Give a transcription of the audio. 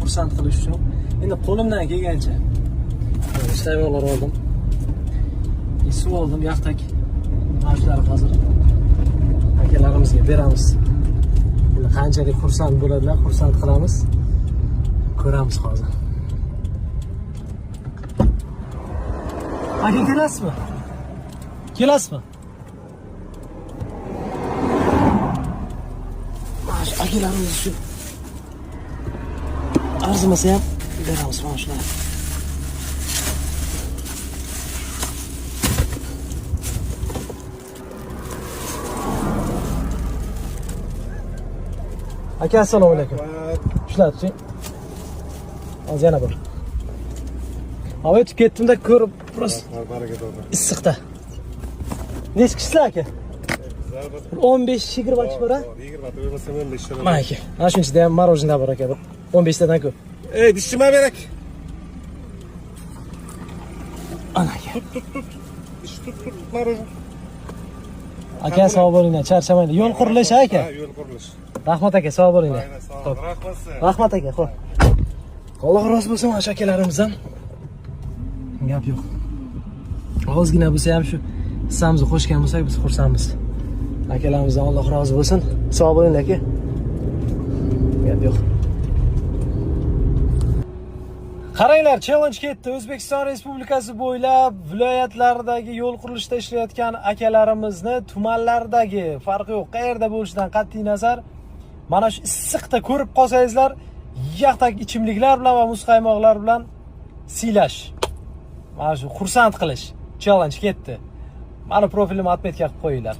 xursand qilish uchun endi qo'limdan kelgancha ishlaymoqlar oldim. Suv oldim, yaxtak. Mashlar hozir akalarimizga beramiz. Endi qanchalik xursand bo'ladilar, xursand qilamiz. Ko'ramiz hozir. Aka kelasizmi? Kelasizmi? Akalarimiz shu arzimasa ham beramiz mana shular. Aka assalomu alaykum. Shular tuting. Hozir yana bir. Havo o'tib ketdim-da ko'rib, prosta issiqda. Necha kishisiz aka? 15-20 kishi bor a? 20 bo'lmasa 15 ta. Mana aka. Ana shunchada ham marojna bor aka. 15 tadan ko'p. Ey, dishima berak. Ana aka. Tut. Dish tut marojna. Aka sog' bo'linglar, charchamanglar. Yo'l qurilishi aka. Ha, yo'l qurilishi. Rahmat aka, sog' bo'linglar. Xo'p. Rahmat. Rahmat aka, xo'p. Alloh rozi bo'lsin mana shu akalarimizdan. Gap yo'q. Ozgina bo'lsa ham shu hissamizni qo'shgan bo'lsak biz xursandmiz. Akalarimizdan Alloh rozi bo'lsin. Sog' bo'linglar aka. Gap yo'q. Qaranglar, challenge ketdi. O'zbekiston Respublikasi bo'ylab viloyatlardagi yo'l qurilishida ishlayotgan akalarimizni tumanlardagi farqi yo'q, qayerda bo'lishidan qat'iy nazar mana shu issiqda ko'rib qolsangizlar, yaxtak ichimliklar bilan va muzqaymoqlar bilan siylash. Mana shu xursand qilish challenge ketdi. Mani profilimni отметка qilib qo'yinglar.